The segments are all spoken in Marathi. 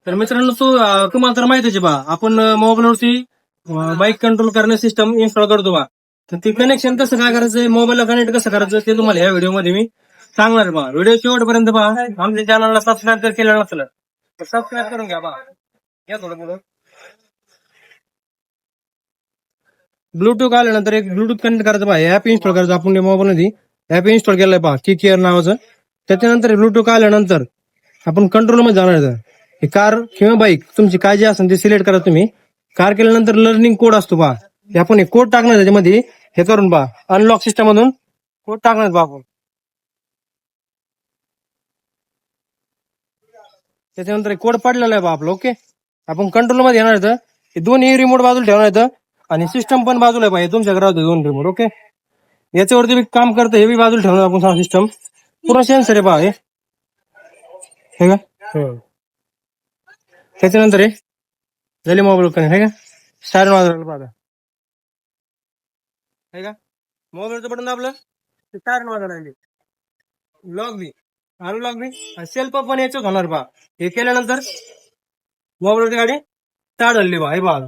तर मित्रांनो तुम्हाला तर माहितीच आहे बा आपण मोबाईलवरती बाईक कंट्रोल करणे सिस्टम इन्स्टॉल करतो बा. तर ते कनेक्शन कसं काय करायचं, मोबाईलला कनेक्ट कसं करायचं ते तुम्हाला या व्हिडिओमध्ये मी सांगणार बा. व्हिडिओ शेवटपर्यंत पहा. आमच्या चॅनलला सबस्क्राईब जर केलं नसलं तर सबस्क्राईब करून घ्या बा. या थोडं पुढं. ब्लूटूथ आल्यानंतर एक ब्लूटूथ कनेक्ट करायचं पहा. ऍप इन्स्टॉल करायचं आपण मोबाईल मध्ये. ऍप इन्स्टॉल केलंय पहा, की केअर नावाचं. त्याच्यानंतर ब्लूटूथ आल्यानंतर आपण कंट्रोल मध्ये जाणार. हे कार किंवा बाईक तुमची काय जे असेल ते सिलेक्ट करा तुम्ही. कार केल्यानंतर लर्निंग कोड असतो पहा. हे आपण एक कोड टाकणार त्याच्यामध्ये. हे करून पहा, अनलॉक सिस्टम मधून कोड टाकणार पहा आपण. त्याच्यानंतर कोड पडलेला आहे पहा आपलं. ओके, आपण कंट्रोल मध्ये येणार आहे. हे दोन्ही रिमोट बाजूला ठेवणार आहेत आणि सिस्टम पण बाजूला आहे पहा. हे तुमच्या घरात दोन रिमोट. ओके, याच्यावरती बी काम करतं, हे बी बाजूला ठेवणार आपण. सिस्टम पूर्ण सेन्सर आहे पहा. हे का त्याच्यानंतर हे झाले मोबाईल कनेक्ट. आहे का सायरन वाजवलं पाहता. आहे का मोबाईलचं बटन दाबलं ते सायरन वाजायला लागली. लॉक बी अनलॉक बी सेल्फ पण याच्यात होणार पहा. हे केल्यानंतर मोबाईलवरती गाडी स्टार्ट झाली बा. हे पहा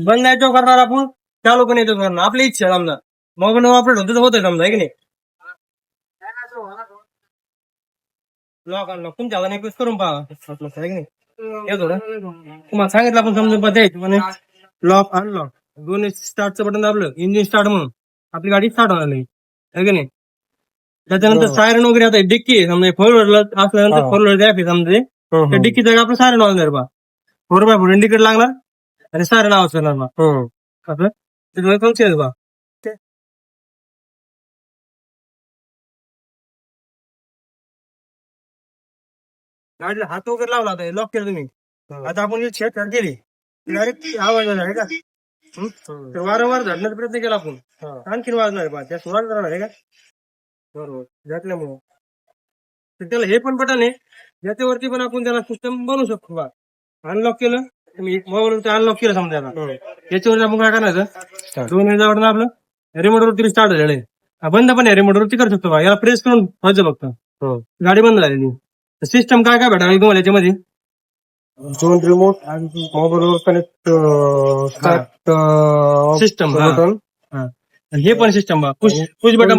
बंद याच्यावर करणार आपण, चालू पण याच्यावर करणार. आपली इच्छा आहे समजा मोबाईल अपडेट होतं होतंय समजा. आहे की नाही. लॉक अनलॉक तुमच्या हाताने यूज करून पहा. आहे की नाही. हे थोडं तुम्हाला सांगितलं आपण समजून द्यायचं म्हणे. लॉक अनलॉक दोन्ही स्टार्टचं बटन दाबलं, इंजिन स्टार्ट म्हणून आपली गाडी स्टार्ट होणार नाही. आहे की नाही. त्याच्यानंतर सायरन वगैरे आता डिक्की आहे समजा, फोर व्हीलर असल्यानंतर फोर व्हीलर आहे समजा, त्या डिक्की जागा आपलं सायरन वाजणार बा. 4x4 इंडिकेट लागणार आणि सायरन आवाज करणार बा. असं ते फंक्शन बा. गाडीला हात वगैरे लावला आता, लॉक केलं तुम्ही. आता आपण शेट केली डायरेक्ट आवाज आला. आहे का. तर वारंवार झडण्याचा प्रयत्न केला आपण, आणखीन वाजणार आहे बा. त्या सुरात राहणार. आहे का बरोबर झटल्यामुळं. तर त्याला हे पण बटन आहे ज्याच्यावरती पण आपण त्याला सिस्टम बनवू शकतो बा. अनलॉक केलं तुम्ही मोबाईल अनलॉक केलं समजा. याच्यावरती आपण काय करायचं, दोन वेळेला बटन आपलं रिमोट वरती स्टार्ट झालेलं आहे. बंद पण आहे रिमोट वरती करू शकतो बा. याला प्रेस करून व्हायचं फक्त गाडी बंद झालेली. सिस्टम काय काय भेटायला तुम्हाला याच्यामध्ये, दोन रिमोट आणि मोबाईलवर कनेक्ट स्टार्ट सिस्टम बटन. हे पण सिस्टम बा. Push button